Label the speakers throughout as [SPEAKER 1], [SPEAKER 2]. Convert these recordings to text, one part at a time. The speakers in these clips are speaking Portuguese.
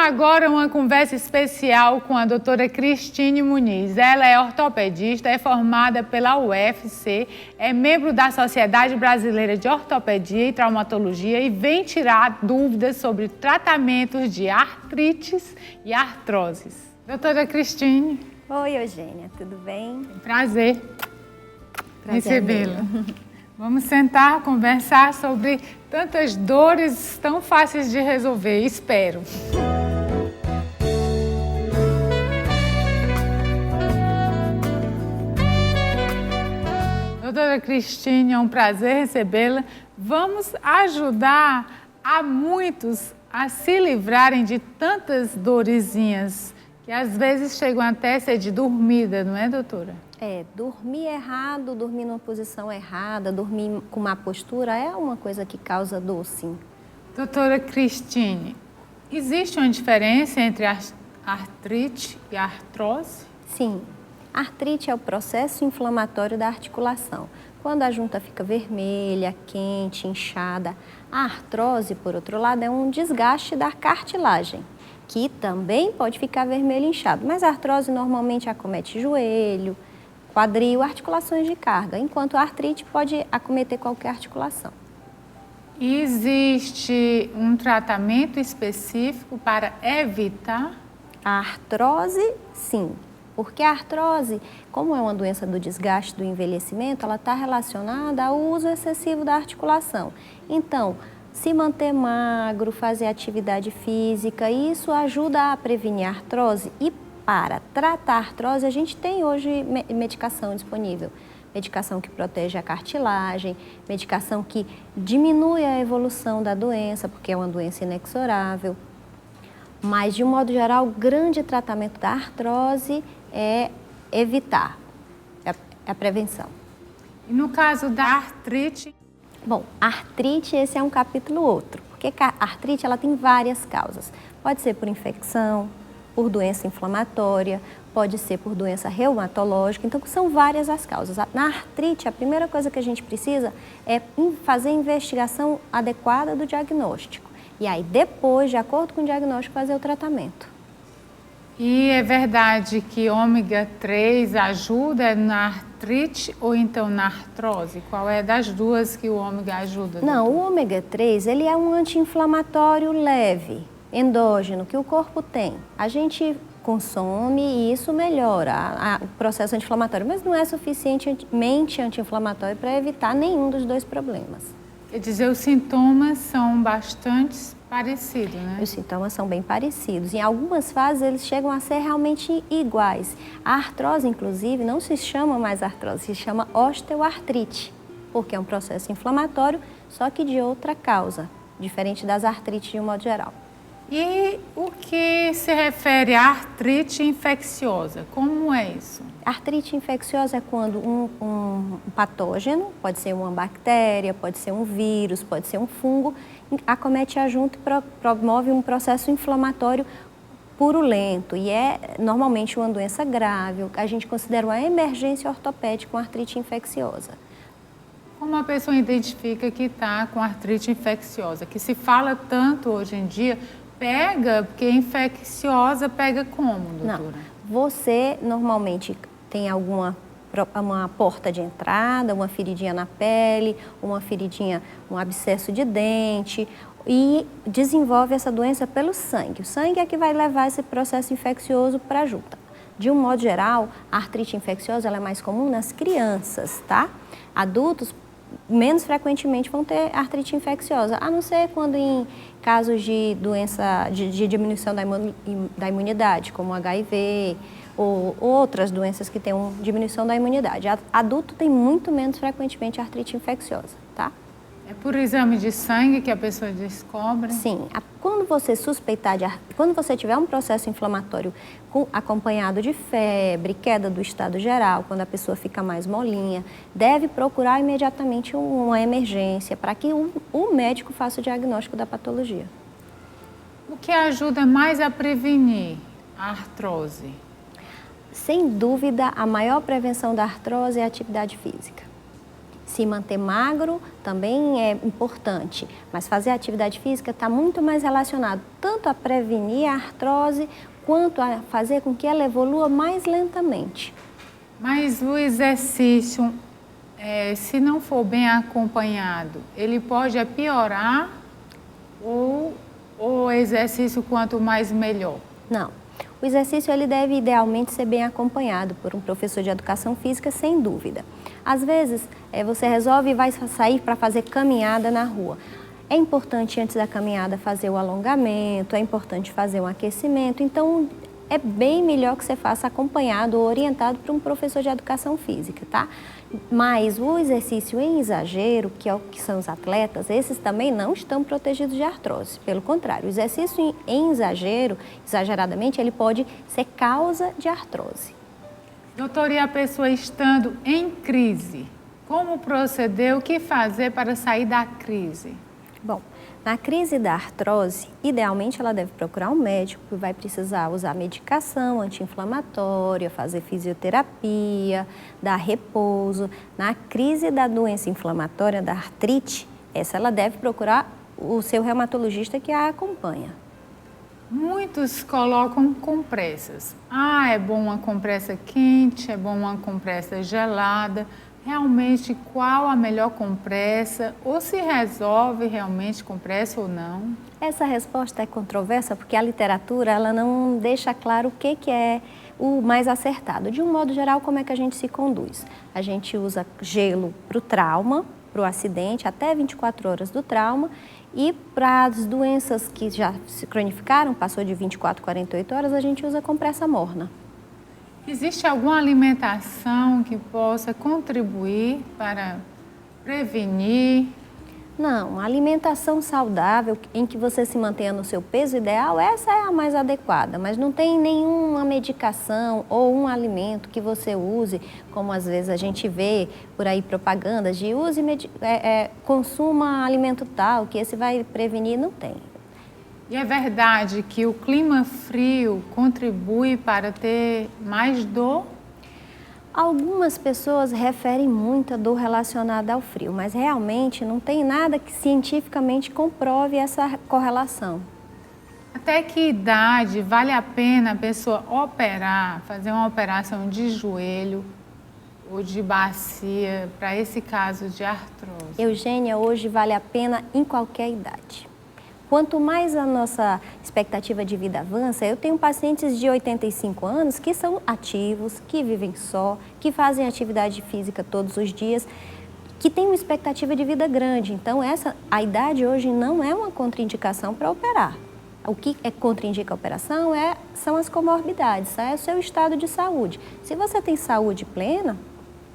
[SPEAKER 1] agora uma conversa especial com a doutora Cristine Muniz. Ela é ortopedista, é formada pela UFC, é membro da Sociedade Brasileira de Ortopedia e Traumatologia e vem tirar dúvidas sobre tratamentos de artrites e artroses. Doutora Cristine.
[SPEAKER 2] Oi, Eugênia, tudo bem?
[SPEAKER 1] Prazer recebê-la. Vamos sentar, conversar sobre tantas dores tão fáceis de resolver, espero. Doutora Cristine, é um prazer recebê-la. Vamos ajudar a muitos a se livrarem de tantas dorezinhas que às vezes chegam até a ser de dormida, não é, doutora?
[SPEAKER 2] Dormir errado, dormir numa posição errada, dormir com má postura é uma coisa que causa dor, sim.
[SPEAKER 1] Doutora Cristine, existe uma diferença entre a artrite e a artrose?
[SPEAKER 2] Sim. Artrite é o processo inflamatório da articulação. Quando a junta fica vermelha, quente, inchada. A artrose, por outro lado, é um desgaste da cartilagem, que também pode ficar vermelho e inchado. Mas a artrose normalmente acomete joelho, quadril, articulações de carga, enquanto a artrite pode acometer qualquer articulação.
[SPEAKER 1] Existe um tratamento específico para evitar?
[SPEAKER 2] A artrose, sim, porque a artrose, como é uma doença do desgaste do envelhecimento, ela está relacionada ao uso excessivo da articulação. Então, se manter magro, fazer atividade física, isso ajuda a prevenir a artrose. E para tratar a artrose, a gente tem hoje medicação disponível. Medicação que protege a cartilagem, medicação que diminui a evolução da doença, porque é uma doença inexorável. Mas, de um modo geral, o grande tratamento da artrose é evitar, é a prevenção.
[SPEAKER 1] E no caso da artrite?
[SPEAKER 2] Bom, a artrite, esse é um capítulo outro, porque a artrite ela tem várias causas. Pode ser por infecção, por doença inflamatória, pode ser por doença reumatológica, então são várias as causas. Na artrite, a primeira coisa que a gente precisa é fazer a investigação adequada do diagnóstico. E aí, depois, de acordo com o diagnóstico, fazer o tratamento.
[SPEAKER 1] E é verdade que ômega 3 ajuda na artrite ou então na artrose? Qual é das duas que o ômega ajuda? Doutor?
[SPEAKER 2] Não, o ômega 3 ele é um anti-inflamatório leve, endógeno, que o corpo tem. A gente consome e isso melhora o processo anti-inflamatório, mas não é suficientemente anti-inflamatório para evitar nenhum dos dois problemas.
[SPEAKER 1] Quer dizer, os sintomas são bastante parecidos, né?
[SPEAKER 2] Os sintomas são bem parecidos. Em algumas fases, eles chegam a ser realmente iguais. A artrose, inclusive, não se chama mais artrose, se chama osteoartrite, porque é um processo inflamatório, só que de outra causa, diferente das artrites de um modo geral.
[SPEAKER 1] E o que se refere à artrite infecciosa? Como é isso?
[SPEAKER 2] Artrite infecciosa é quando um patógeno, pode ser uma bactéria, pode ser um vírus, pode ser um fungo, acomete a junta e promove um processo inflamatório purulento. E é normalmente uma doença grave, a gente considera uma emergência ortopédica com artrite infecciosa.
[SPEAKER 1] Como a pessoa identifica que está com artrite infecciosa? Que se fala tanto hoje em dia, pega, porque infecciosa pega como, doutora?
[SPEAKER 2] Não, você normalmente tem uma porta de entrada, uma feridinha na pele, uma feridinha, um abscesso de dente e desenvolve essa doença pelo sangue. O sangue é que vai levar esse processo infeccioso para a junta. De um modo geral, a artrite infecciosa ela é mais comum nas crianças, tá? Adultos menos frequentemente vão ter artrite infecciosa, a não ser quando em casos de doença, de diminuição da imunidade, como HIV ou outras doenças que têm diminuição da imunidade. Adulto tem muito menos frequentemente artrite infecciosa, tá?
[SPEAKER 1] É por exame de sangue que a pessoa descobre?
[SPEAKER 2] Sim. Quando você suspeitar quando você tiver um processo inflamatório acompanhado de febre, queda do estado geral, quando a pessoa fica mais molinha, deve procurar imediatamente uma emergência para que o médico faça o diagnóstico da patologia.
[SPEAKER 1] O que ajuda mais a prevenir a artrose?
[SPEAKER 2] Sem dúvida, a maior prevenção da artrose é a atividade física. se manter magro também é importante, mas fazer atividade física está muito mais relacionado tanto a prevenir a artrose, quanto a fazer com que ela evolua mais lentamente.
[SPEAKER 1] Mas o exercício, se não for bem acompanhado, ele pode piorar ou o exercício quanto mais melhor?
[SPEAKER 2] Não. O exercício ele deve idealmente ser bem acompanhado por um professor de educação física, sem dúvida. Às vezes, você resolve e vai sair para fazer caminhada na rua. É importante antes da caminhada fazer o alongamento, é importante fazer um aquecimento, então é bem melhor que você faça acompanhado ou orientado por um professor de educação física, tá? Mas o exercício em exagero, que é o que são os atletas, esses também não estão protegidos de artrose. Pelo contrário, o exercício em exagero, exageradamente, ele pode ser causa de artrose.
[SPEAKER 1] Doutora, e a pessoa estando em crise, como proceder, o que fazer para sair da crise?
[SPEAKER 2] Bom, na crise da artrose, idealmente ela deve procurar um médico que vai precisar usar medicação anti-inflamatória, fazer fisioterapia, dar repouso. Na crise da doença inflamatória, da artrite, essa ela deve procurar o seu reumatologista que a acompanha.
[SPEAKER 1] Muitos colocam compressas. É bom uma compressa quente, é bom uma compressa gelada. Realmente, qual a melhor compressa? Ou se resolve realmente compressa ou não?
[SPEAKER 2] Essa resposta é controversa porque a literatura ela não deixa claro o que é o mais acertado. De um modo geral, como é que a gente se conduz? A gente usa gelo para o trauma, para o acidente, até 24 horas do trauma, e para as doenças que já se cronificaram, passou de 24 a 48 horas, a gente usa compressa morna.
[SPEAKER 1] Existe alguma alimentação que possa contribuir para prevenir?
[SPEAKER 2] Não, uma alimentação saudável em que você se mantenha no seu peso ideal, essa é a mais adequada, mas não tem nenhuma medicação ou um alimento que você use, como às vezes a gente vê por aí propagandas de consuma alimento tal, que esse vai prevenir, não tem.
[SPEAKER 1] E é verdade que o clima frio contribui para ter mais dor?
[SPEAKER 2] Algumas pessoas referem muito a dor relacionada ao frio, mas realmente não tem nada que cientificamente comprove essa correlação.
[SPEAKER 1] Até que idade vale a pena a pessoa operar, fazer uma operação de joelho ou de bacia para esse caso de artrose?
[SPEAKER 2] Eugênia, hoje vale a pena em qualquer idade. Quanto mais a nossa expectativa de vida avança, eu tenho pacientes de 85 anos que são ativos, que vivem só, que fazem atividade física todos os dias, que têm uma expectativa de vida grande. Então, a idade hoje não é uma contraindicação para operar. O que contraindica a operação são as comorbidades, é o seu estado de saúde. Se você tem saúde plena,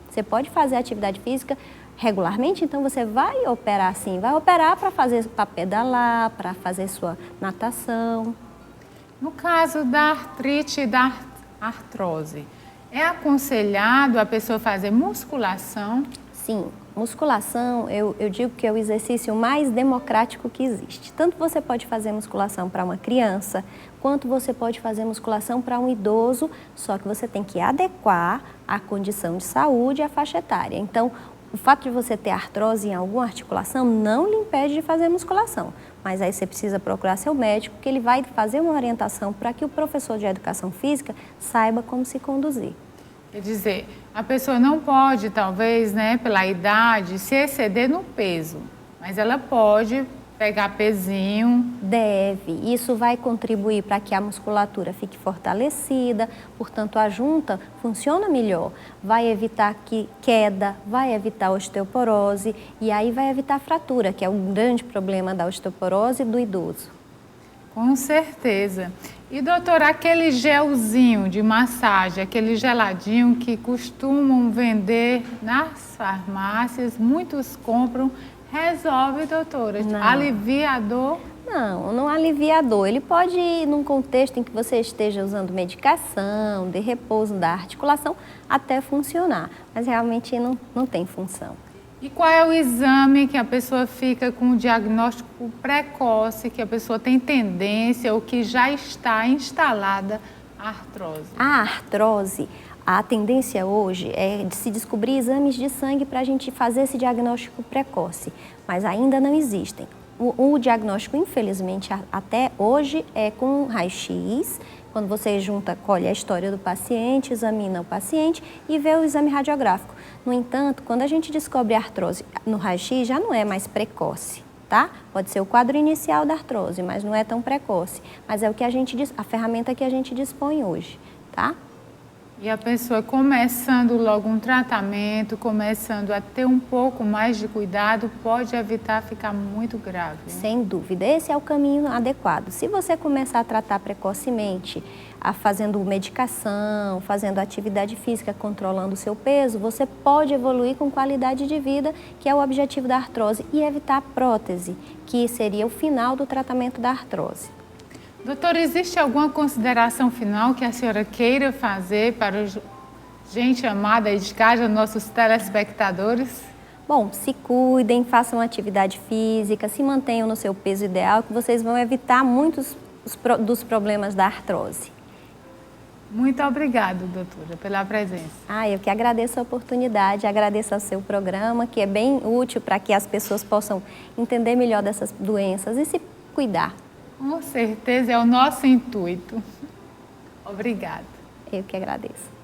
[SPEAKER 2] você pode fazer atividade física regularmente, então você vai operar sim, vai operar para pedalar, para fazer sua natação.
[SPEAKER 1] No caso da artrite e da artrose, é aconselhado a pessoa fazer musculação?
[SPEAKER 2] Sim, musculação eu digo que é o exercício mais democrático que existe. Tanto você pode fazer musculação para uma criança, quanto você pode fazer musculação para um idoso, só que você tem que adequar a condição de saúde e a faixa etária. Então, o fato de você ter artrose em alguma articulação não lhe impede de fazer musculação, mas aí você precisa procurar seu médico, que ele vai fazer uma orientação para que o professor de educação física saiba como se conduzir.
[SPEAKER 1] Quer dizer, a pessoa não pode, talvez, pela idade, se exceder no peso, mas ela pode pegar pezinho.
[SPEAKER 2] Deve. Isso vai contribuir para que a musculatura fique fortalecida, portanto a junta funciona melhor. Vai evitar queda, vai evitar osteoporose e aí vai evitar fratura, que é o grande problema da osteoporose do idoso.
[SPEAKER 1] Com certeza. E doutora, aquele gelzinho de massagem, aquele geladinho que costumam vender nas farmácias, muitos compram, resolve, doutora?
[SPEAKER 2] Não.
[SPEAKER 1] Alivia a dor?
[SPEAKER 2] Não alivia a dor. Ele pode ir num contexto em que você esteja usando medicação, de repouso da articulação, até funcionar, mas realmente não tem função.
[SPEAKER 1] E qual é o exame que a pessoa fica com o diagnóstico precoce, que a pessoa tem tendência ou que já está instalada a artrose?
[SPEAKER 2] A artrose, A tendência hoje é de se descobrir exames de sangue para a gente fazer esse diagnóstico precoce, mas ainda não existem. O diagnóstico, infelizmente, até hoje é com raio-x, quando você colhe a história do paciente, examina o paciente e vê o exame radiográfico. No entanto, quando a gente descobre a artrose no raio-x, já não é mais precoce, tá? Pode ser o quadro inicial da artrose, mas não é tão precoce. Mas é a ferramenta que a gente dispõe hoje, tá?
[SPEAKER 1] E a pessoa começando logo um tratamento, começando a ter um pouco mais de cuidado, pode evitar ficar muito grave.
[SPEAKER 2] Sem dúvida, esse é o caminho adequado. Se você começar a tratar precocemente, fazendo medicação, fazendo atividade física, controlando o seu peso, você pode evoluir com qualidade de vida, que é o objetivo da artrose, e evitar a prótese, que seria o final do tratamento da artrose.
[SPEAKER 1] Doutora, existe alguma consideração final que a senhora queira fazer para gente amada aí de casa, nossos telespectadores?
[SPEAKER 2] Bom, se cuidem, façam atividade física, se mantenham no seu peso ideal, que vocês vão evitar muitos dos problemas da artrose.
[SPEAKER 1] Muito obrigada, doutora, pela presença.
[SPEAKER 2] Eu que agradeço a oportunidade, agradeço ao seu programa, que é bem útil para que as pessoas possam entender melhor dessas doenças e se cuidar.
[SPEAKER 1] Com certeza, é o nosso intuito. Obrigada.
[SPEAKER 2] Eu que agradeço.